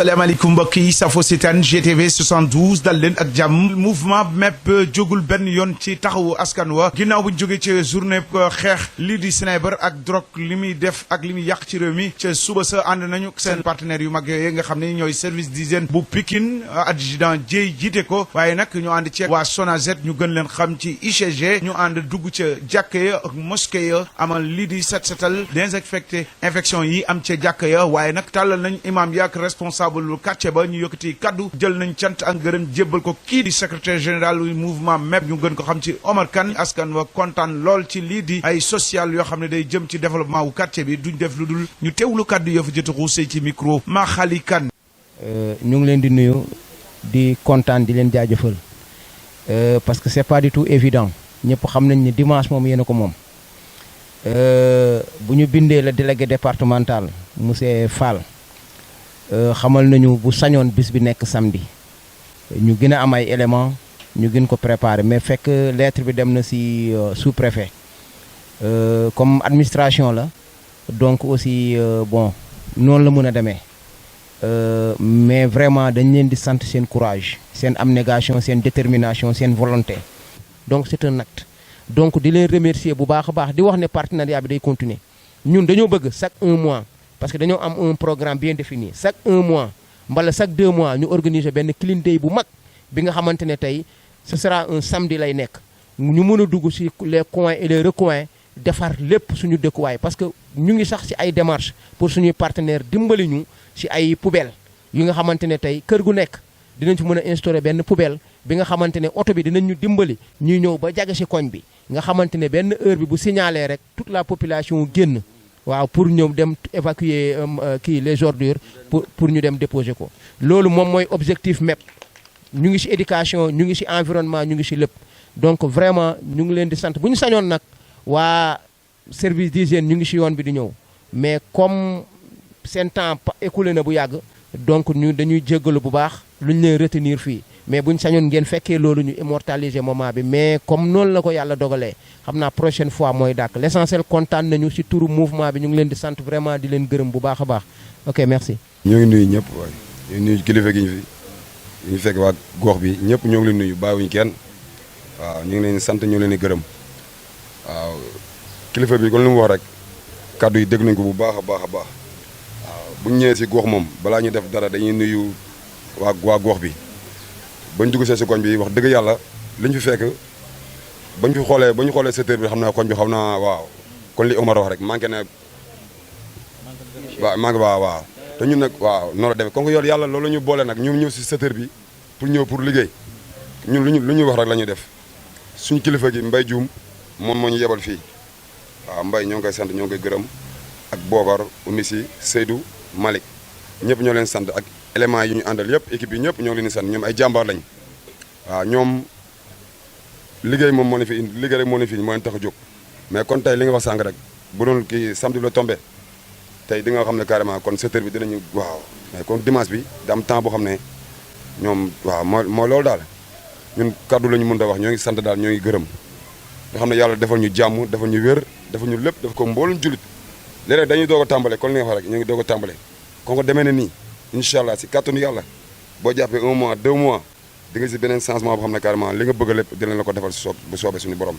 salaamaaleykum mbokk yi safo seetaan GTV 72 dal leen ak jàmm mouvement MEP jógul benn yoon ci taxawu askan wa ginnaaw bu ñu jógee ca journée xeex lii di Sniper ak drogue li muy def ak li muy yàq ci réew mi ca suba sa ànd nañu seen partenaires yu mag yooyu nga xam ne ñooy service d'hygiène bu Pikine adjudant Dieye jiite ko waaye nag ñu ànd ci waa SONAGED ñu gën leen xam ci UCG ñu ànd dugg ca jàkka ya ak mosquée ya amal lii di setal désinfecté infection yi am ca jàkka ya waaye nag tàllal nañ imam yaak responsable quartier ba ñu yëkkati kaddu jël nañ cant ak ngërëm jébbal ko kii di secrétaire général du mouvement MEP ñu gën ko xam ci Omar Kane askan wa kontaan lool ci lii di ay social yoo xam ne day jëm ci développement wu quartier bi duñ def lu dul ñu teewlu kaddu yoo fa jot a xuusee ci micro ma xali kan ñu ngi leen di nuyu di kontaan di leen jaajëfal parce que c'est pas du tout évident ñëpp xam nañ ni dimanche moom yéen a ko moom bu ñu bindee le délégué départemental monsieur Fall xamal nañu bu sañoon bis bi nekk samedi ñu gën a am ay éléments ñu gën ko préparer mais fekk lettre bi dem na ci sous-préfet comme administration la donc aussi bon noonu la mën a demee mais vraiment dañ leen di sant seen courage seen abnégation seen détermination seen volonté donc c'est un acte donc di leen remercier bu baax a baax di wax ne partenariat bi day continuer ñun dañoo bëgg chaque 1 mois parce que dañoo am un programme bien défini chaque 1 mois mbala chaque 2 mois ñu organiser benn clean day bu mag bi nga xamante ne tey ce sera un samedi lay nekk ñu mën a dugg ci les coins et les recoins defar lépp suñu dëkkuwaay parce que ñu ngi sax ci ay démarches pour suñuy partenaires dimbali ñu ci ay poubelles yi nga xamante ne tey kër gu nekk dinañ ci mën a instaurer benn poubelle bi nga xamante ne oto bi dinañ ñu dimbali ñuy ñëw ba jage ci koñ bi nga xamante ne benn heure bi bu signalé rek toute la population génn waaw pour ñëw dem évacuer les ordures pour ñu dem déposer ko loolu moom mooy objectif MEP ñu ngi ci éducation ñu ngi ci environnement ñu ngi ci lépp donc vraiment ñu ngi leen di sant bu ñu sañoon nag waa service d'hygiène ñu ngi ci yoon bi di ñëw mais comme seen temps écoulé na bu yàgg donc ñu dañuy jéggalu bu baax lu ñu leen retenir fii mais bu ñu sañoon ngeen fekkee loolu ñu immortaliser moment bi mais comme noonu la ko yàlla dogalee xam naa prochaine fois mooy dàkk l'essentiel kontaan nañu ci turu mouvement bi ñu ngi leen di sant vraiment di leen gërëm bu baax a baax ok merci. ñoo ngi nuyu ñëpp waaye ñu ngi nuyu kilifa gi ñu fekk waa gox bi ñëpp ñoo ngi leen nuyu bàyyiwuñu kenn waaw ñu ngi leen di sant ñu ngi leen di gërëm waaw kilifa bi kon li mu wax rek kaddu yi dégg nañ ko bu baax a baax a baax waaw bu ñu ñëwee ci gox moom balaa ñu def dara dañuy nuyu waa gox bi. bañ dugg see si koñ bi wax dëgg yàlla liñ fi fekk ba ñu xoolee secteur bi xam naa koñ bi xam naa waaw kon li Omar wax rek manqué na waaw te ñun nag waaw noonu la demee kon yor yàlla loolu la ñu boole nag ñu ñëw si secteur bi pour liggéey ñun lu ñuy wax rek la ñuy def suñu kilifa gi Mbaye Dioum moom moo ñu yebal fii waaw Mbaye ñoo ngi koy sant ñoo ngi koy gërëm ak Bokar Oumissi Seydou Malick ñëpp ñoo leen sant ak éléments yi ñu àndal yëpp équipe yi ñëpp ñoo ngi leen di sant ñoom ay jàmbaar lañ waaw ñoom liggéey moom moo leen fi indi liggéey rek moo leen fi moo leen tax a jóg mais kon tey li nga wax sànq rek bu doon kii samedi la tombé tey di nga xam ne carrément kon secteur bi dinañu waaw mais kon dimanche bi da am temps boo xam ne ñoom waaw moo loolu daal ñun kaddu la ñu mën a wax ñoo ngi sant daal ñoo ngi gërëm nga xam ne yàlla defal ñu jàmm defal ñu wér defal ñu lépp def ko mboolum jullit léeg-léeg dañuy doog a tàmbale kon li nga wax rek ñoo ngi doog a tàmbale kon ko demee ne nii incha allah si kàttanu yàlla boo jàppee 1 mois 2 mois di nga si beneen changement boo xam ne carrément li nga bëgg lépp dinañ la ko defal si bu soobee suñu borom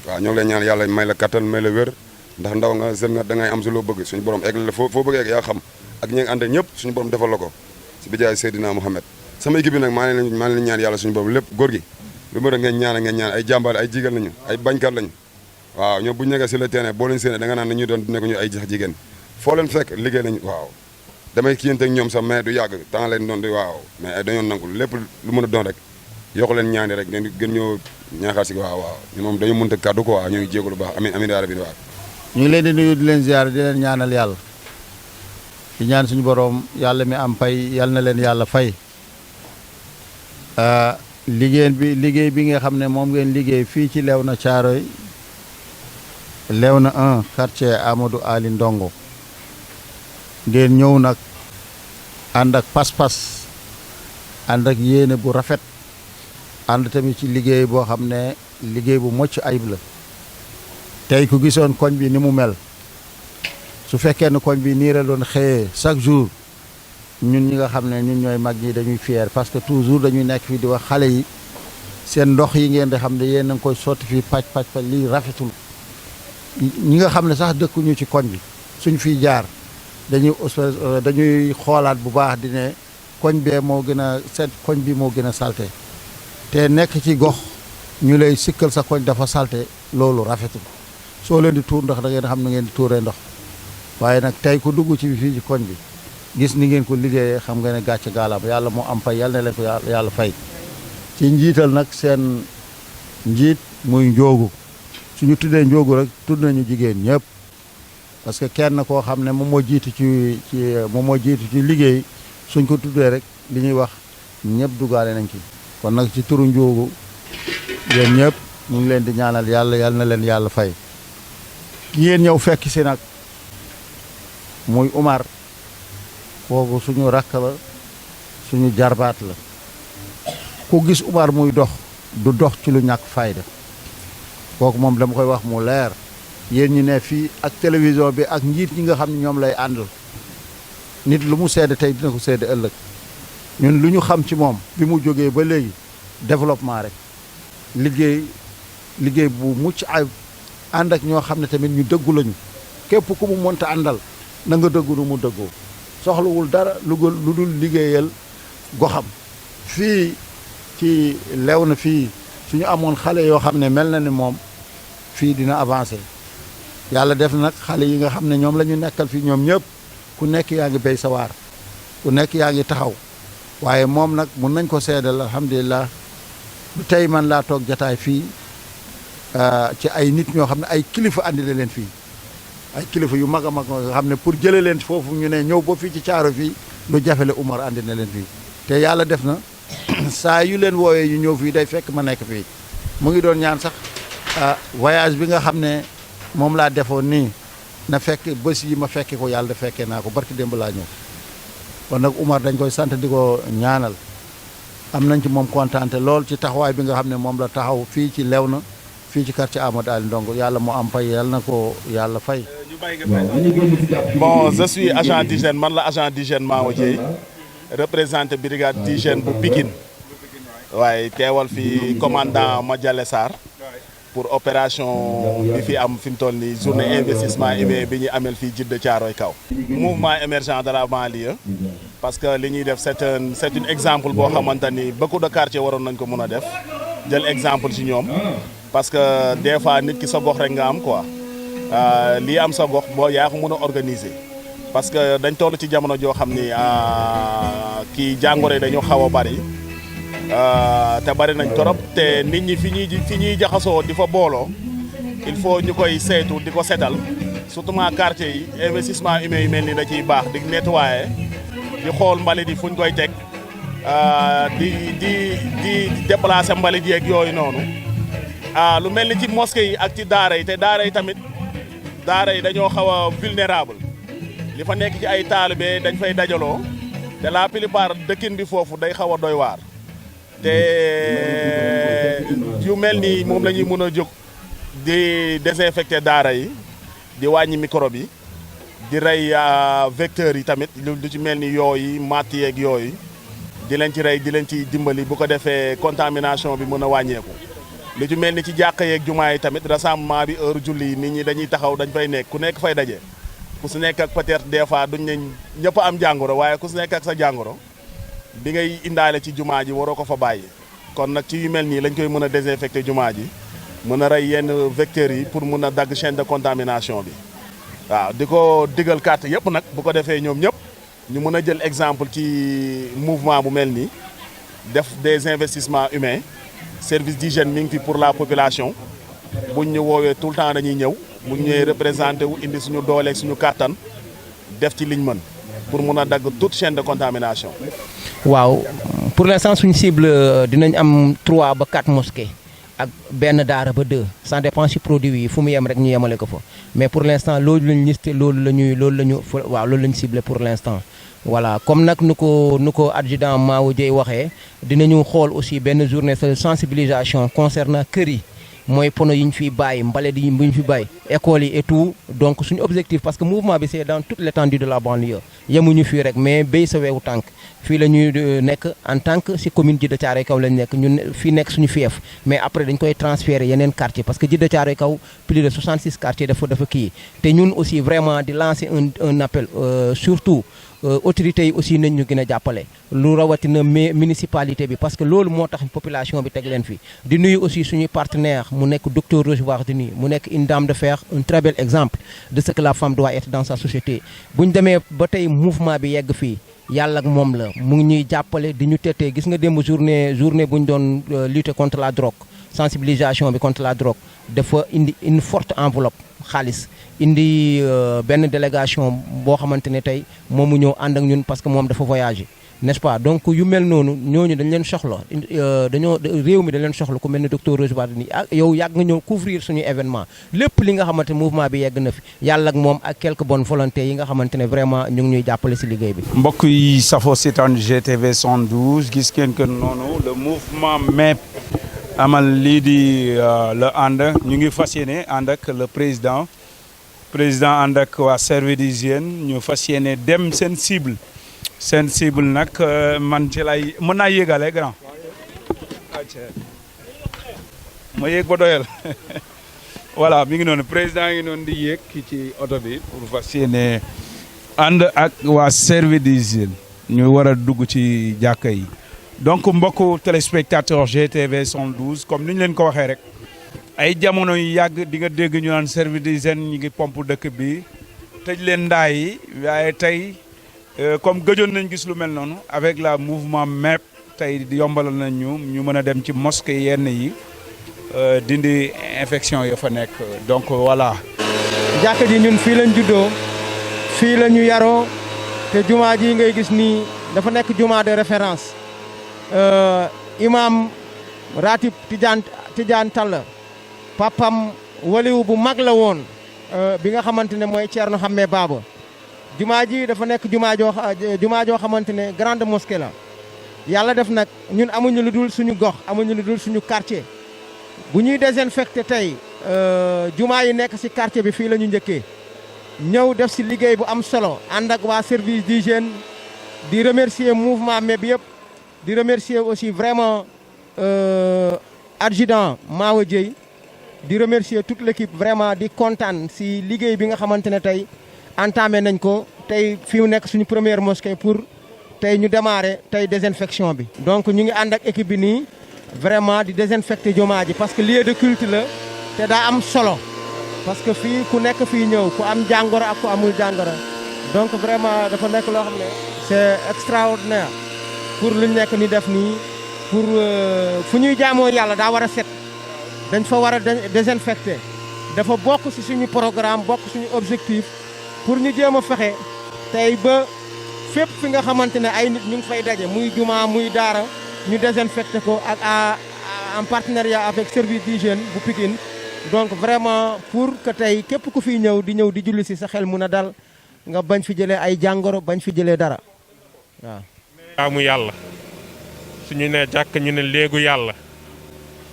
waaw ñoo ngi lay ñaan yàlla may la kattan may la wér ndax ndaw nga jeune nga da ngay am si loo bëgg suñu borom egg la foo bëgg egg yaa xam ak ñi nga àndal ñëpp suñu borom defal la ko si bijaay Seydina Mouhamed sama équipe bi nag maa ngi leen ñaan yàlla suñu borom lépp góor gi lu ma ngeen ñaan ay jàmbaar ay jigal lañu ay bañkat lañu waaw ñoom bu ñu nekkee si le terrain boo leen séenee da nga naan nañuy doon nekk ñu ay jax jigéen foo leen fekk liggéey nañu waaw damay kiyante ak ñoom sax mais du yàgg temps leen doon di waaw mais dañoo nangu lépp lu mën a doon rek yokku leen ñaani rek ngeen gën ñoo ñaaxaar si waaw ñu moom dañu mënta kàddu ko waaw ñoo ngi jégalu baax amiin yaa rabbi waaw ñu ngi leen di nuyu di leen ziar di leen ñaanal yàlla di ñaan suñu boroom yàlla mi am pay yàlla na leen yàlla fay liggéey bi nga xam ne moom ngeen liggéey fii ci Léona Thiaroye Léona 1 quartier Amadou Ali Ndongo ngeen ñëw nag ànd ak pas-pas ànd ak yéene bu rafet ànd tamit ci liggéey boo xam ne liggéey bu mocc ayib la tey ku gisoon koñ bi ni mu mel su fekkee ne koñ bi nii la doon xëyee chaque jour ñun ñi nga xam ne ñun ñooy mag ñi dañuy fier parce que toujours dañuy nekk fii di wax xale yi seen ndox yi ngeen di xam ne yéen a ngi koy sotti fii pàcc lii rafetul. ñi nga xam ne sax dëkkuñu ci koñ bi suñ fiy jaar dañuy xoolaat bu baax di ne koñ bee moo gën a set koñ bi moo gën a salte te nekk ci gox ñu lay sikkal sa koñ dafa salte loolu rafetul soo leen di tuur ndox da ngeen xam ne ngeen di tuuree ndox waaye nag tey ku dugg ci fii ci koñ bi gis ni ngeen ko liggéeyee xam nga ne gàcce gaalaam yàlla moo am fay yàlla na leen ko yàlla fay ci njiital nag seen njiit muy Njoogu suñu tuddee Njoogu rek tudd nañu jigéen ñëpp parce que kenn koo xam ne moom moo jiitu ci liggéey suñ ko tuddee rek li ñuy wax ñëpp dugaale nañ ci kon nag ci turu Njoogu yéen ñëpp ñu ngi leen di ñaanal yàlla na leen yàlla fay ki ngeen ñëw fekk si nag muy Umar kooku suñu rakk la suñu jarbaat la ku gis Umar muy dox du dox ci lu ñàkk fayda kooku moom dama koy wax mu leer yéen ñi ne fii ak télévision bi ak njiit ñi nga xam ne ñoom lay àndal nit lu mu seede tey dina ko seede ëllëg ñun lu ñu xam ci moom bi mu jógee ba léegi développement rek liggéey bu mucc ayib ànd ak ñoo xam ne tamit ñu dëggu lañu képp ku mu mënta àndal na nga dëggu nu mu dëggoo soxlawul dara lu dul liggéeyal goxam fii ci Léona fii suñu amoon xale yoo xam ne mel na ni moom fii dina avancé yàlla def nag xale yi nga xam ne ñoom la ñu nekkal fii ñoom ñëpp ku nekk yaa ngi béy sa waar ku nekk yaa ngi taxaw waaye moom nag mun nañ ko seedal alhamdulilah du tey man laa toog jataay fii ci ay nit ñoo xam ne ay kilifa andi la leen fii ay kilifa yu mag a mag nga xam ne pour jële leen foofu ñu ne ñëw ba fii ci caaro fii lu jafele Umar andi na leen fii te yàlla def na saa yu leen woowee yu ñëw fii day fekk ma nekk fii mu ngi doon ñaan sax voyage bi nga xam ne moom laa defoon nii na fekk bés yi ma fekke ko yàlla da fekkee naa ko barki démb laa ñëw kon nag Umar dañ koy sant di ko ñaanal am nañ ci moom kontaante lool ci taxawaay bi nga xam ne moom la taxaw fii ci Léona fii ci quartier Amadou Ali Ndongo yàlla moo am fay yàlla na ko yàlla fay. Bon, je suis agent d'hygiène man la agent d'hygiène Maama Dieye représenté brigade d'hygiène bu Pikine waaye teewal fi commandant Madiale Sarr pour opération bi fi am fi mu toll nii journée investissement humain bi ñu amel fii Djiddah Thiaroye Kaw. mouvement émergent de la banlieue parce que li ñuy def c'est un exemple boo xamante ni beaucoup de quartiers waroon nañ ko mën a def jël exemple ci ñoom parce que des fois nit ki sa gox rek nga am quoi lii am sa gox boo yaa ko mën a organiser parce que dañ toll ci jamono joo xam ni kii jàngoro yi dañu xaw a bari te bari nañ torop te nit ñi fi ñuy jaxasoo di fa booloo il faut ñu koy saytu di ko setal surtout quartier yi investissement humain yu mel ni da ciy baax di nettoyer di xool mbalit yi fu ñu koy teg di déplacer mbalit yeeg yooyu noonu lu mel ni ci mosquée yi ak ci daara yi te daara yi tamit daara yi dañoo xaw a vulnérable li fa nekk ci ay taalibe dañ fay dajaloo te la plupart dëkkin bi foofu day xaw a doy waar te yu mel ni moom la ñuy mën a jóg di désinfecter daara yi di wàññi microbe yi di rey vecteurs yi tamit lu ci mel ni yooyu matt yeeg yooyu di leen ci rey di leen ci dimbali bu ko defee contamination bi mën a wàññeeku. lu ci mel ni ci jàkka yeeg jumaa yi tamit rassemblement bi heure julli yi nit ñi dañuy taxaw dañ fay nekk ku nekk fay daje ku si nekk ak peut-être des fois duñ ne ñëpp am jàngoro waaye ku si nekk ak sa jàngoro bi ngay indaale ci jumaa ji waroo ko fa bàyyi kon nag ci yu mel nii lañ koy mën a désinfecter jumaa ji mën a rey yenn vecteurs yi pour mën a dagg chaîne de contamination bi waaw di ko digal carte yëpp nag bu ko defee ñoom ñëpp ñu mën a jël exemple ci mouvement bu mel nii def des investissements humains service d'hygiène mi ngi fi pour la population buñ ñu woowee tout le temps dañuy ñëw buñ ñëwee représenté wu indi suñu dooleeg suñu kàttan def ci liñ mën pour mun a dagg toute chaîne de contamination. waaw pour l'instant suñu cible dinañ am 3 ba 4 mosquées ak benn daara ba 2 ça dépend ci produit yi fu mu yem rek ñu yemale ko fa mais pour l'instant loolu lañu listé loolu lañu ciblé pour l'instant. voilà comme nag nu ko adjudant Mawo Dieye waxee dinañu xool aussi benn journée de sensibilisation concernant kër yi mooy pono yi ñu fiy bàyyi mbalit yi ñu fi bàyyi écoles yi et tout donc suñu objectif parce que mouvement bi c'est dans toute l'étendue de la banlieue yemuñu fii rek mais béy sa weewu tànk fii la ñuy nekk en tant que si commune Djiddah Thiaroye Kaw lañ nekk ñun fii nekk suñu fief mais après dañ koy transférer yeneen quartier parce que Djiddah Thiaroye Kaw plus de 66 quartiers dafa kii te ñun aussi vraiment di lancer un appel surtout autorités yi aussi nañ ñu gën a jàppale lu rawatina municipalité bi parce que loolu moo tax population bi teg leen fi di nuyu aussi suñuy partenaire mu nekk docteur Rose Wardini mu nekk une dame de fer un très bel exemple de ce que la femme doit être dans sa société bu ñu demee ba tey mouvement bi yegg fii yàlla ak moom la mu ngi ñuy jàppale di ñu tetee gis nga démb journée bu ñu doon lutter contre la drogue sensibilisation bi contre la drogue dafa indi une forte enveloppe xaalis indi benn délégation boo xamante ne tey moom mu ñëw ànd ak ñun parce que moom dafa voyager n'est-ce pas donc yu mel noonu ñooñu dañ leen soxla réew mi dañ leen soxla ku mel ni docteur Rose Wardini ak yow yàgg nga ñëw couvrir suñu événement lépp li nga xamante ne mouvement bi yegg na fi yàlla ak moom ak quelques bonnes volontés yi nga xamante ne vraiment ñu ngi ñuy jàppale si liggéey bi. mbokk yi safoo seetaan GTV 112 gis ngeen que noonu le mouvement MEP amal lii di le ànd ñu ngi fas yéene ànd ak le président ànd ak waa service d'hygiène ñu fas yéene dem seen cible nag man ci lay mën naa yéegale grand ma yéeg ba doyal voilà mi ngi noonu président ngi noonu di yéeg ci oto bi pour fas yéene ànd ak waa service d'hygiène ñu war a dugg ci jàkka yi donc mbokku téléspectateur GTV 112 comme ni ñu leen ko waxee rek ay jamono yu yàgg di nga dégg ñu naan service d'hygiène ñi ngi pompe dëkk bi tëj leen ndaa yi waaye tey comme gëjoon nañ gis lu mel noonu avec la mouvement MEP tey yombalal nañ ñu mën a dem ci mosquée yenn yi dindi infection ya fa nekk donc voilà. jàkka ji ñun fii lañ juddoo fii la ñu yaroo te jumaa ji ngay gis nii dafa nekk jumaa de référence imam ratib Tidiane Tall papam waliwu bu mag la woon bi nga xamante ne mooy Thierno Hamme Baba jumaa ji dafa nekk jumaa joo xamante ne grande mosquée la yàlla def nag ñun amuñu lu dul suñu gox amuñu lu dul suñu quartier bu ñuy désinfecté tey jumaa yi nekk ci quartier bi fii la ñu njëkkee ñëw def ci liggéey bu am solo ànd ak waa service d'hygiène di remercier mouvement MEP yëpp di remercier aussi vraiment adjudant Mawa Dieye di remercier toute l'équipe vraiment di kontaan ci liggéey bi nga xamante ne tey entamé nañ ko tey fi mu nekk suñu première mosquée pour tey ñu démarrer tey désinfection bi. donc ñu ngi ànd ak équipe bi nii vraiment di désinfecter jumaa ji parce que lieu de culte la te daa am solo parce que fii ku nekk fii ñëw ku am jàngoro ak ku amul jàngoro donc vraiment dafa nekk loo xam ne c'est extraordinaire pour lu ñu nekk ni def nii pour fu ñuy jaamoo yàlla daa war a set dañ fa war a désinfecter dafa bokk ci suñu programme bokk suñu objectif. pour ñu jéem a fexe tey ba fépp fi nga xamante ne ay nit ñu ngi fay daje muy jumaa muy daara ñu désinfecté ko ak en partenariat avec service d'hygiène bu Pikine donc vraiment pour que tey képp ku fiy ñëw di julli si sa xel mun a dal nga bañ fi jëlee ay jàngoro bañ fi jëlee dara waaw. jaamu yàlla suñu ne jàkk ñu ne léegu yàlla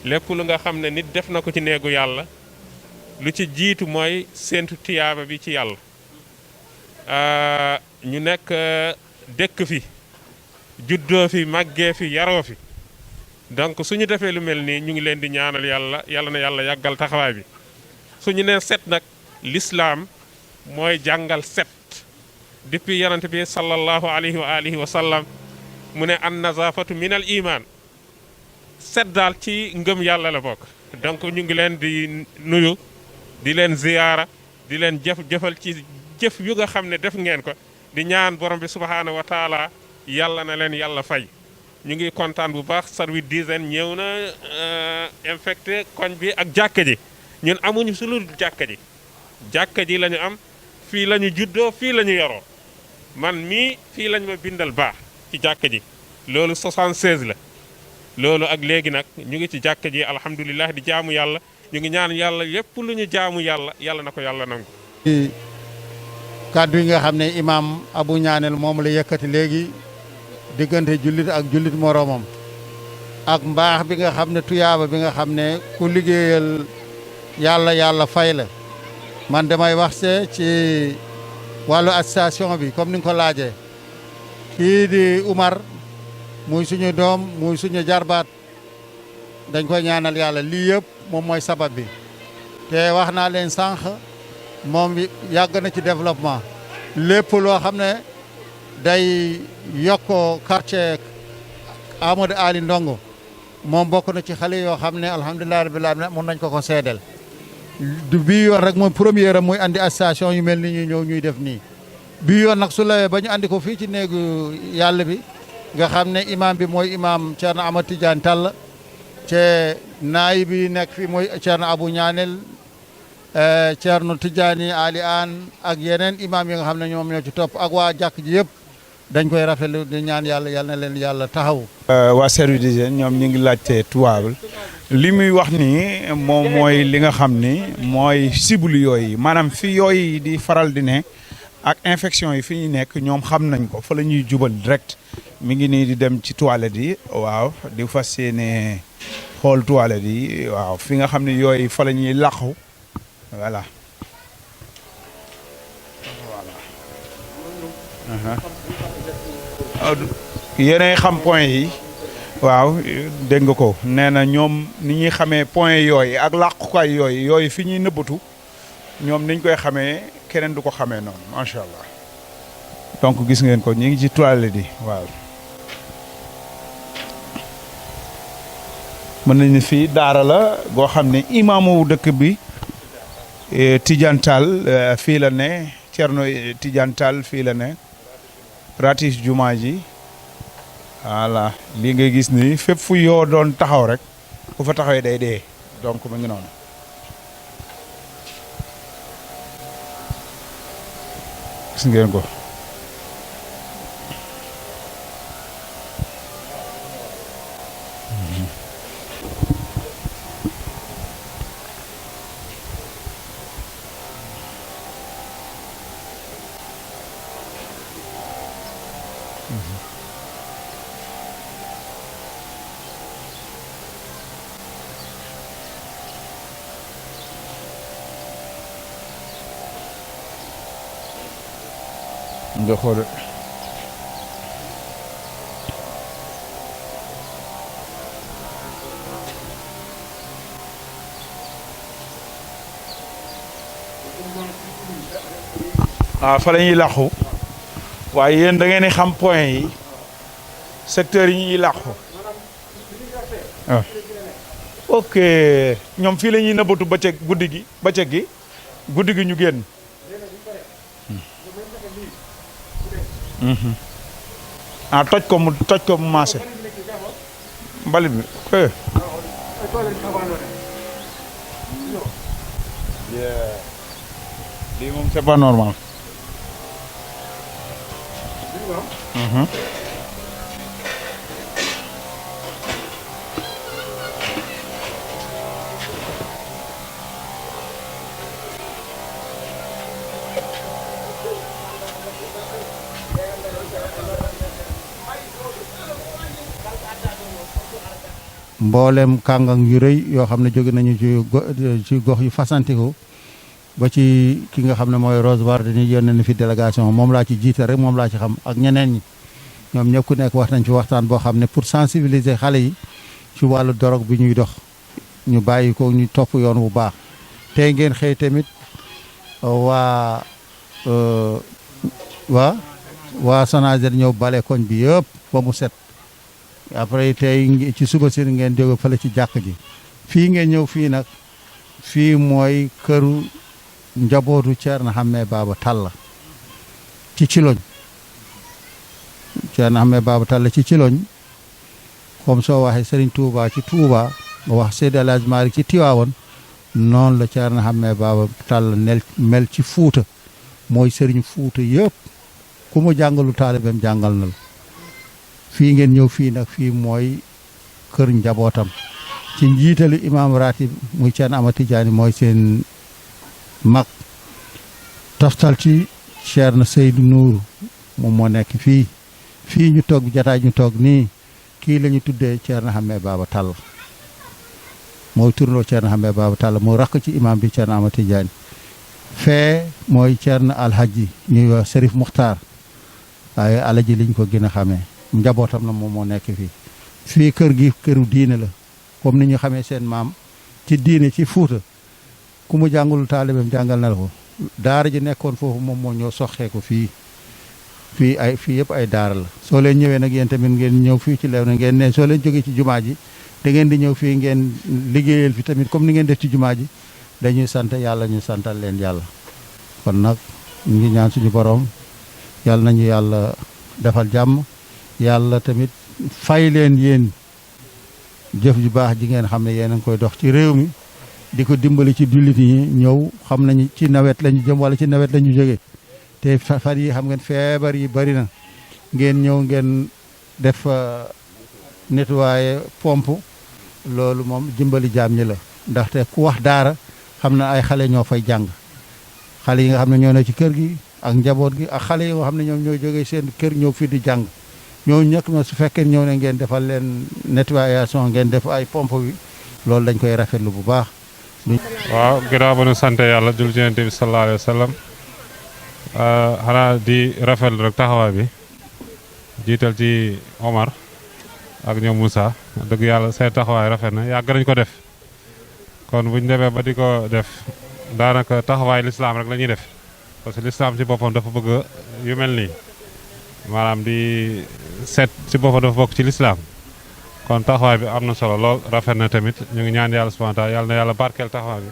lépp lu nga xam ne nit def na ko ci néegu yàlla lu ci jiitu mooy séentu tiyaaba bi ci yàlla. ñu nekk dëkk fi juddoo fi màggee fi yaroo fi donc suñu defee lu mel nii ñu ngi leen di ñaanal yàlla na yàlla yàggal taxawaay bi suñu nee set nag l'islam mooy jàngal set depuis yonent bi sallallahu alayhi wa alihi wa sallam mu ne an nazafatu min al iman set daal ci ngëm yàlla la bokk donc ñu ngi leen di nuyu di leen ziyaara di leen jëfal ci jëf yu nga xam ne def ngeen ko di ñaan borom bi subhaanahu wa taala yàlla na leen yàlla fay ñu ngi kontaan bu baax service d'hygiène ñëw na infecté koñ bi ak jàkka ji ñun amuñu su lu jàkka ji la ñu am fii la ñu juddoo fii la ñu yoroo man mii fii lañ ma bindal baax ci jàkka ji loolu 76 la loolu ak léegi nag ñu ngi ci jàkka ji alhamdulilah di jaamu yàlla ñu ngi ñaan yàlla lépp lu ñu jaamu yàlla na ko yàlla nangu. kàddu yi nga xam ne imaam Abu Ñaanel moom la yëkkati léegi diggante jullit ak jullit moroomam ak mbaax bi nga xam ne tuyaaba bi nga xam ne ku liggéeyal yàlla fay la man damay wax ci wàllu association bi comme ni nga ko laajee kii di Umar muy suñu doom muy suñu jarbaat dañ koy ñaanal yàlla lii yëpp moom mooy sabab bi te wax naa leen sànq moom yàgg na ci développement lépp loo xam ne day yokk quartier Amadou Ali Ndongo moom bokk na ci xale yoo xam ne alhamdulilah rabbil alamin mun nañ ko seedeel du bii yoon rek mooy première am muy andi association yu mel ni ñuy ñëw ñuy def nii bii yoon nag su lawee ba ñu andi ko fii ci néegu yàlla bi nga xam ne imam bi mooy imam Thierno Amadou Tidiane Tall te naay bi nekk fi mooy Thierno Abou Ñaanel Thierno Tidiane Ali An ak yeneen imam yi nga xam ne ñoom ñoo ci topp ak waa jàkk ji yëpp dañ koy rafetlu di ñaan yàlla yal na leen yàlla taxaw. waa service d'hygiène ñoom ñu ngi laajte tubaab li muy wax ni moom mooy li nga xam ni mooy cible yooyu maanaam fi yooyu di faral di ne ak infection yi fi ñu nekk ñoom xam nañ ko fa la ñuy jubal direct mi ngi nii di dem ci toilette yi waaw di fas yéene xool toilette yi waaw fi nga xam ne yooyu fa la ñuy làqu voilà. yéenay xam point yi waaw dégg nga ko nee na ñoom ni ñuy xamee point yooyu ak làqukaay yooyu fi ñuy nëbbatu ñoom niñ koy xamee keneen du ko xamee noonu macha allah donc gis ngeen ko ñu ngi ci toilette yi waaw. mën nañu fii daara la goo xam ne imaamu dëkk bi Tidiane Tall fii la ne Thierno Tidiane Tall fii la ne ratis jumaa ji voilà lii ngay gis ni fépp fu yoo doon taxaw rek ku fa taxawee day dee donc mu ngi noonu. gis ngeen ko. nga xool fa la ñuy làqu waaye yéen da ngeen di xam point yi secteur yi ñuy làqu ok ñoom fii la ñuy nëbbatu bëccëg guddi gi ñu génn. toj ko mu maase mbalit bi lii moom c'est pas normal. mboolem kàngang yu rëy yoo xam ne jóge nañu ci gox yu fasantiku ba ci ki nga xam ne mooy Rose Wardini yónnee na fi délégation moom laa ci jiite rek moom laa ci xam ak ñeneen ñi ñoom ñëpp ku nekk wax nañ ci waxtaan boo xam ne pour sensibiliser xale yi ci wàllu drogue bi ñuy dox ñu bàyyi ko ñu topp yoon bu baax. tey ngeen xëy tamit waa Sonatel ñëw bale koñ bi yëpp ba mu set. après tey ci suba si ngeen jóge fële ci jàkk ji fii ngeen ñëw fii nag fii mooy këru njabootu Thierno Hammet Baba Tall ci Ciloñ Thierno Hammet Baba Tall ci Ciloñ comme soo waxee Serigne Touba ci Touba nga wax Seydi El Hadji Malick ci Tiwaawoon noonu la Thierno Hammet Baba Tall mel ci Fuuta mooy Serigne Fuuta yëpp ku mu jàngalu taalibeem jàngal na la fii ngeen ñëw fii nag fii mooy kër njabootam ci njiitalu imam ratib muy Thierno Amadou Tidiane mooy seen mag toftal ci Thierno Seydou Nourou moom moo nekk fii ñu toog jataay ñu toog nii kii la ñu tuddee Thierno Hammet Baba Tall mooy turndoo Thierno Hammet Baba Tall moo rakk ci imam bi Thierno Amadou Tidiane fee mooy Ceerno Alhaji ñuy wax Serif Muxtaar waaye alaji liñ ko gën a xamee njabootam na moom moo nekk fii kër gi këru diine la comme ni ñu xamee seen maam ci diine ci Fuuta ku mu jàngul taalibeem jàngal na la ko daara ji nekkoon foofu moom moo ñoo soxee ko fii yëpp ay daara la soo leen ñëwee nag yéen tamit ngeen ñëw fii ci Léona ngeen ne soo leen jógee ci jumaa ji da ngeen di ñëw fii ngeen liggéeyal fi tamit comme ni ngeen def ci jumaa ji dañuy sant yàlla ñu santal leen yàlla kon nag ñu ngi ñaan suñu borom yàlla nañu yàlla defal jàmm yàlla tamit fay leen yéen jëf ju baax ji ngeen xam ne yéen a ngi koy dox ci réew mi di ko dimbali ci jullit yi ñëw xam nañu ci nawet lañu jëm wala ci nawet lañu jógee te fan yi xam ngeen feebar yi bari na ngeen ñëw ngeen def nettoyer pompe loolu moom dimbali jaam ñi la ndaxte ku wax daara xam na ay xale ñoo fay jàng xale yi nga xam ne ñoo ne ci kër gi ak njaboot gi ak xale yi nga xam ne ñoom ñoo jógee seen kër ñëw fii di jàng ñooñu ñëkk ma su fekkee ñëw ne ngeen defal leen nettoyation ngeen def ay pompe bi loolu dañ koy rafetlu bu baax. waaw ginnaaw ba nu sant yàlla jul ci Yonent bi sallallahu alayhi wa sallam xanaa di rafetlu rek taxawaay bi jiital ci Omar ak ñoom Moussa dëgg yàlla seen taxawaay rafet na yàgg nañ ko def kon buñ demee ba di ko def daanaka taxawaay lislaam rek la ñuy def parce que lislaam ci boppam dafa bëgg yu mel nii maanaam di seet ci boppam dafa bokk ci lislaam kon taxawaay bi am na solo lool rafet na tamit ñu ngi ñaan yàlla subhanahu wa taala yàlla na yàlla barkeel taxawaay bi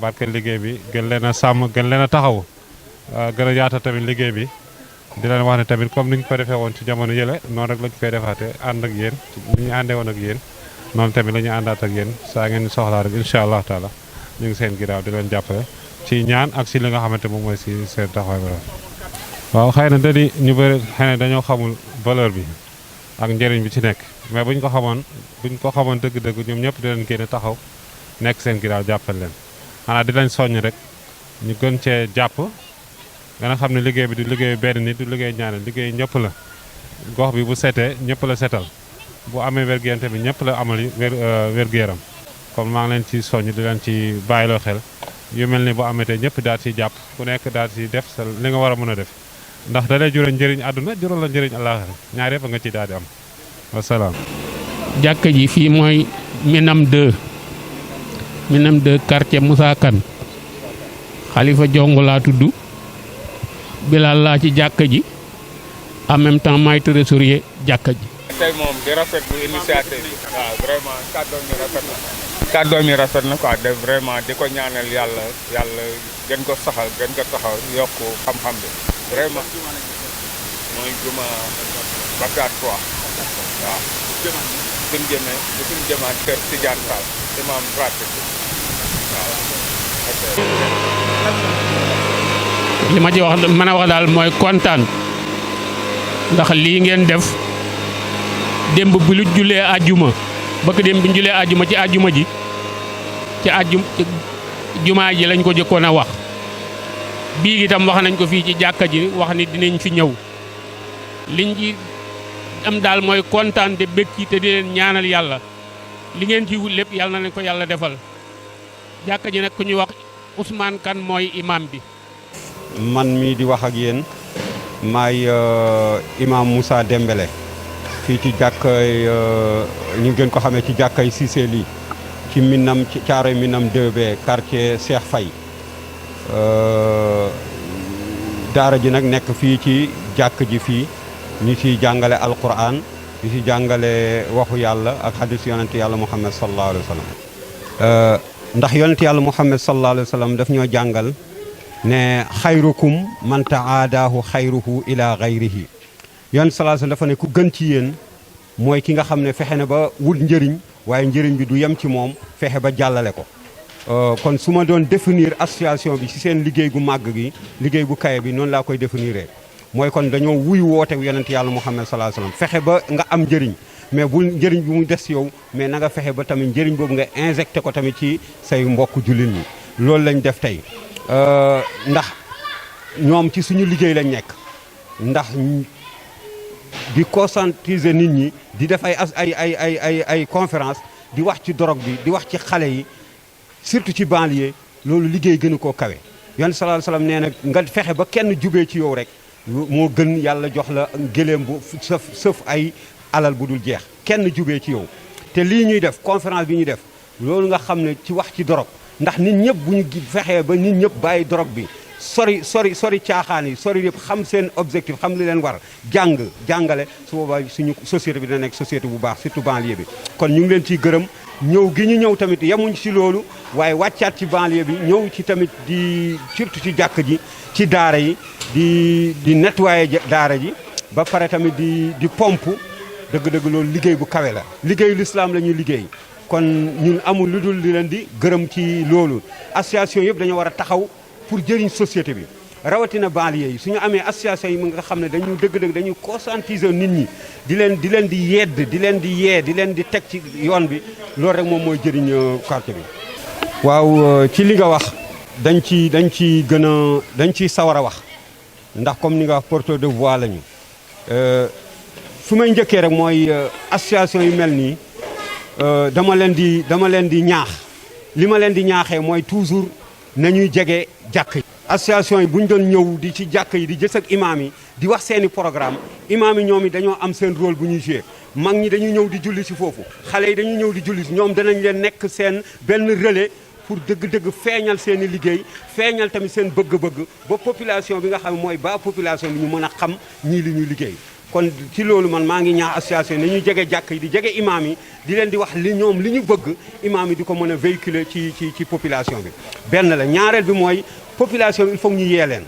barkeel liggéey bi gën leen a sàmm gën leen a taxaw gën a yaata tamit liggéey bi di leen wax ne tamit comme ni ñu ko defee woon ci jamono yële noonu rek la ñu koy defaatee ànd ak yéen ni ñu àndee woon ak yéen noonu tamit la ñu àndaat ak yéen saa ngeen soxlaa rek incha allah taala ñu ngi seen ginnaaw di leen jàppale ci ñaan ak si li nga xamante moom mooy si seen taxawaay bi waaw xëy na da di ñu bëri xëy na dañoo xamul valeur bi ak njëriñ bi ci nekk mais buñ ko xamoon dëgg-dëgg ñoom ñëpp di leen génne taxaw nekk seen ginnaaw jàppale leen xanaa di leen soññ rek ñu gën cee jàpp nga xam ne liggéey bi du liggéey benn nit du liggéey ñaari liggéey ñëpp la gox bi bu setee ñëpp la setal bu amee wér-gu-yaram tamit ñëpp la amal wér-gu-yaram comme maa ngi leen ci soññ di leen ci bàyyiloo xel yu mel ni bu amatee ñëpp daal ci jàpp ku nekk daal ci def sa li nga war a mën a def ndax da lay jural njëriñ àdduna jural la njëriñ àllaaxira ñaar yëpp nga ci daal di am wasalaam. jàkka ji fii mooy Minam 2 quartier Moussa Kane Xalifa Jong laa tudd Bilal laa ci jàkka ji en même temps maay trésorier jàkka ji. tey moom di rafetlu initiative bi waaw vraiment kàddoom yi rafet na quoi de vraiment di ko ñaanal yàlla gën ko saxal gën ko taxaw yokk xam-xam bi vraiment mooy juma Bakar 3 waaw suñ jëmaan kër Tidiane Fall imam ratib li ma ci wax mën a wax daal mooy kontaan ndax lii ngeen def démb bu lu julee àjjuma bëgg démb bi ñu julee àjjuma ci àjjuma ji ci jumaa ji lañ ko jëkkoon a wax bii itam wax nañ ko fii ci jàkka ji wax ni dinañ fi ñëw liñ ci am daal mooy kontaan te bëgg ci te di leen ñaanal yàlla li ngeen ci wut lépp yàlla na leen ko yàlla defal jàkka ji nag ku ñuy wax Ousmane Kane mooy imam bi. man mii di wax ak yéen maay imam Moussa Dembélé fii ci jàkkay ñu gën ko xamee ci jàkkay Cissé lii ci Minam ci Thiaroye Minam 2B quartier Cheikh Faye daara ji nag nekk fii ci jàkk ji fii ñu ciy jàngale alquran ñu ciy jàngale waxu yàlla ak hadis yonent yàlla Muhammad sallallahu alayhi wa sallam ndax yonent yàlla Muhammad sallallahu alayhi wa sallam daf ñoo jàngal ne xayrukum man taadaahu xayruhu ila xayrihi yonent sallallahu alayhi wa sallam dafa ne ku gën ci yéen mooy ki nga xam ne fexe na ba wut njëriñ waaye njëriñ bi du yem ci moom fexe ba jàllale ko kon su ma doon définir association bi ci seen liggéey gu màgg gi liggéey bu kaye bi noonu laa koy définiree mooy kon dañoo wuy woote yonent yàlla Muhammad sallallahu alayhi wa sallam fexe ba nga am njëriñ mais bu njëriñ bi mu des yow mais na nga fexe ba tamit njëriñ boobu nga injecté ko tamit ci say mbokk jullit ñi loolu lañ def tey ndax ñoom ci suñu liggéey lañ nekk ndax di conscientiser nit ñi di def ay conférence di wax ci drogue bi di wax ci xale yi surtout ci banlieue loolu liggéey gënu koo kawe yonent sallallahu alayhi wasallam nee na nga fexe ba kenn jubee ci yow rek moo gën yàlla jox la gëléem bu sëf ay alal bu dul jeex kenn jubee ci yow. te lii ñuy def conférence bi ñuy def loolu nga xam ne ci wax ci dorog ndax nit ñëpp bu ñu fexee ba nit ñëpp bàyyi dorog bi sori caaxaan yi sori yëpp xam seen objectif xam li leen war jàngale su boobaa suñu société bi dina nekk société bu baax surtout banlieue bi. kon ñu ngi leen ciy gërëm ñëw gi ñu ñëw tamit yemuñ ci loolu waaye wàccaat ci banlieue bi ñëw ci tamit di surtout ci jàkk ji ci daara yi di nettoyer daara ji ba pare tamit di pompe dëgg-dëgg loolu liggéey bu kawe la liggéeyu l'islam la ñuy liggéey. kon ñun amul lu dul di leen di gërëm ci loolu association yëpp dañoo war a taxaw pour jëriñ société bi rawatina banlieue yi suñu amee association yi nga xam ne dañu dëgg-dëgg dañu conscientiser nit ñi di leen di yedd di leen di yee di leen di teg ci yoon bi loolu rek moom mooy jëriñ quartier bi. waaw ci li nga wax dañ ciy sawar a wax ndax comme ni nga wax porteur de voix lañu fu may njëkkee rek mooy association yu mel nii. dama leen di ñaax li ma leen di ñaaxee mooy toujours nañuy jege jàkk yi. association yi bu ñu doon ñëw di ci jàkk yi di jës ak imaam yi di wax seeni programme imaam yi ñoom it dañoo am seen rôle bu ñuy joué mag ñi dañuy ñëw di julli si foofu xale yi dañuy ñëw di julli si ñoom danañ leen nekk seen benn relais pour dëgg-dëgg feeñal seen i liggéey feeñal tamit seen bëgg-bëgg ba population bi nga xam mooy ba population bi ñu mën a xam ñii li ñuy liggéey. kon ci loolu man maa ngi ñaax association yi nañuy jege jàkk yi di jege imaam yi di leen di wax li ñoom li ñu bëgg imaam yi di ko mën a véhiculer ci population bi. benn la ñaareel bi mooy population bi il faut ñu yee leen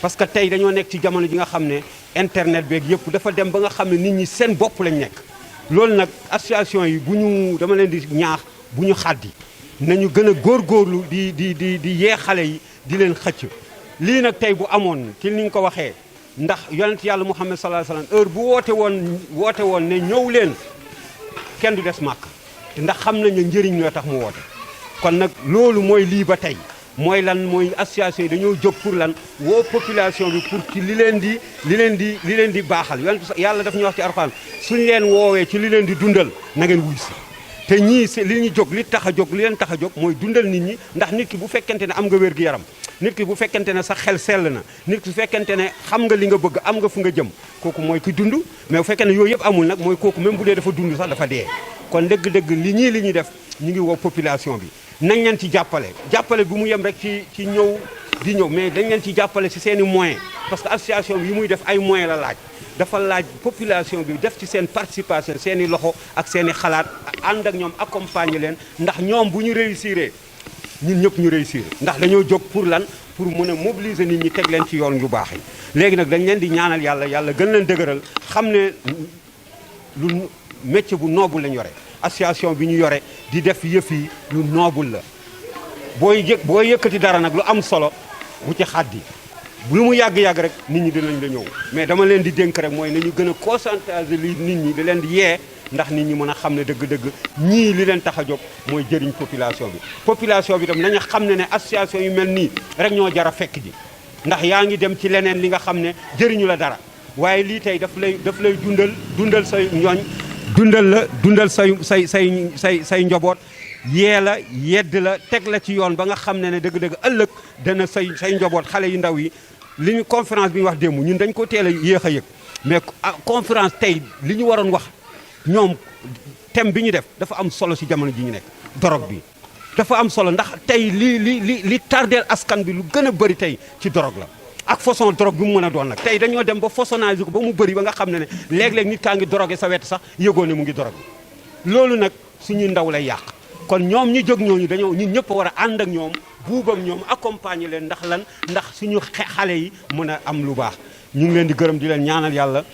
parce que tey dañoo nekk ci jamono ji nga xam ne internet beeg yëpp dafa dem ba nga xam ne nit ñi seen bopp lañ nekk. loolu nag association yi dama leen di ñaax bu ñu xaddi nañu gën a góorgóorlu di yee xale yi di leen xëcc lii nag tey bu amoon ci ni nga ko waxee. ndax yonent yàlla Muhammad sallallahu alayhi wasallam heure bu woote woon ne ñëw leen kenn du des màkk ndax xam nañ ne njëriñ la tax mu woote kon nag loolu mooy lii ba tey mooy lan mooy association yi dañoo jóg pour lan woo population bi pour ci li leen di baaxal yàlla daf ñu wax ci Alxuraan suñ leen woowee ci li leen di dundal na ngeen wuy si te ñii li ñu jóg li leen tax a jóg mooy dundal nit ñi ndax nit ki bu fekkente ne am nga wér gu yaram nit ki bu fekkente ne sa xel sell na nit ki bu fekkente ne xam nga li nga bëgg am nga fu nga jëm kooku mooy ki dund mais bu fekkee ne yooyu yëpp amul nag mooy kooku même bu dee dafa dund sax dafa dee kon dëgg-dëgg li ñuy def ñu ngi woo population bi nañ leen ci jàppale bu mu yem rek ci ñëw mais dañ leen ci jàppale ci seen i moyens parce que association bi yi muy def ay moyens la laaj dafa laaj population bi def ci seen participation seen i loxo ak seen i xalaat ànd ak ñoom accompagner leen ndax ñoom bu ñu réussiree ñun ñëpp ñu réussir ndax dañoo jóg pour lan pour mën a mobiliser nit ñi teg leen ci yoon yu baax yi léegi nag dañ leen di ñaanal yàlla gën leen dëgëral xam ne lu métier bu noble lañ yore association bi ñu yore di def yëf yi lu noble la booy yëkkati dara nag lu am solo bu ci xaddi lu mu yàgg-yàgg rek nit ñi dinañ la ñëw mais dama leen di dénk rek mooy nañu gën a concentrer li nit ñi di leen di yee ndax nit ñi mën a xam ne dëgg-dëgg ñii li leen tax a jóg mooy jëriñ population bi tam nañu xam ne association yu mel nii rek ñoo jar a fekk ji ndax yaa ngi dem ci leneen li nga xam ne jëriñu la dara waaye lii tey daf lay dundal say ñooñ dundal say njaboot yee la yedd la teg la ci yoon ba nga xam ne dëgg-dëgg ëllëg dana say njaboot xale yu ndaw yi li ñu conférence bi ñu wax démb ñun dañ ko teel a yéex a yëg mais conférence tey li ñu waroon wax ñoom thème bi ñu def dafa am solo ci jamono ji ñu nekk dorog bi dafa am solo ndax tey li tardeel askan bi lu gën a bëri tey ci dorog la ak façon drogue bi mu mën a doon nag tey dañoo dem ba façonnage ko ba mu bëri ba nga xam ne léeg-léeg nit kaa ngi drogué sa wet sax yëgoo ne mu ngi drogué loolu nag suñuy ndaw lay yàq kon ñoom ñu jóg ñooñu dañoo ñun ñëpp a war a ànd ak ñoom buub ak ñoom accompagner leen ndax suñu xale yi mën a am lu baax ñu ngi leen di gërëm di leen ñaanal yàlla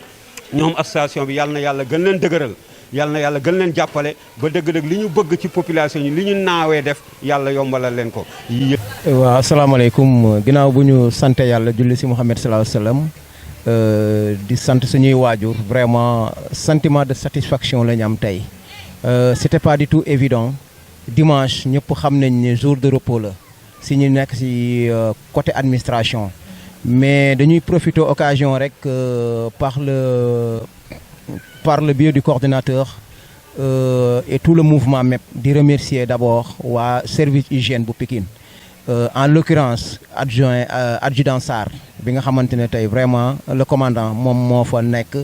ñoom association bi yàlla na yàlla gën leen dëgëral yàlla na yàlla gën leen jàppale ba dëgg-dëgg li ñu bëgg ci population yi li ñu naawee def yàlla yombalal leen ko. waaw asalaamaaleykum ginnaaw bu ñu sant yàlla julli si Muhammad sallallahu alayhi wasallam di sant suñuy waajur vraiment sentiment de satisfaction la ñu am tey c'était pas du tout évident dimanche ñëpp xam nañ ne jour de repos la si ñu nekk si côté administration mais dañuy profiter occasion rek par le biais du coordinateur et tout le mouvement MEP di remercier d'abord waa service hygiène bu Pikine en l'occurrence adjudant Sarr bi nga xamante ne tey vraiment le commandant moom moo fa nekk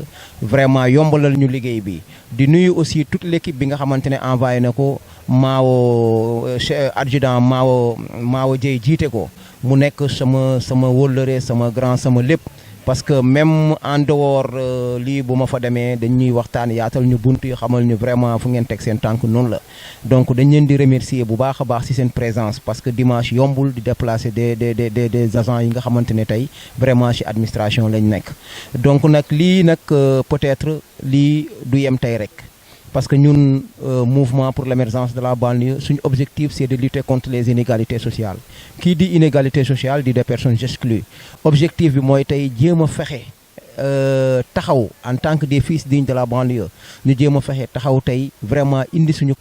vraiment yombalal ñu liggéey bi di nuyu aussi toute l'équipe bi nga xamante ne envoyé na ko Maawo adjudant Maawo Dieye jiite ko mu nekk sama wóllëre sama grand sama lépp parce que même en dehors lii bu ma fa demee dañuy waxtaan yaatal ñu bunt yi xamal ñu vraiment fu ngeen teg seen tànk noonu la donc dañ leen di remercier bu baax a baax ci seen présence parce que dimanche yombul di déplacer des agents yi nga xamante ne tey vraiment ci administration lañ nekk donc nag lii nag peut-être lii du yem tey rek parce que ñun mouvement pour l'émergence de la banlieue suñu objectif c'est de lutter contre les inégalités sociales kii di inégalité sociale di des personnes exclues objectif bi mooy tey jéem a fexe taxaw en tant que des fils dignes de la banlieue ñu jéem a fexe taxaw tey vraiment indi suñu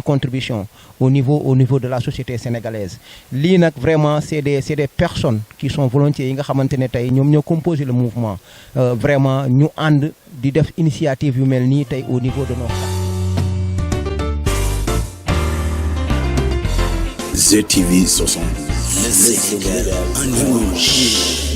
contribution au niveau de la société sénégalaise lii nag vraiment c'est des personnes qui sont volontiers yi nga xamante ne tey ñoom ñoo composé le mouvement vraiment ñu ànd di def initiative yu mel nii tey au niveau de nos ZTV 60. Le Sénégal en image.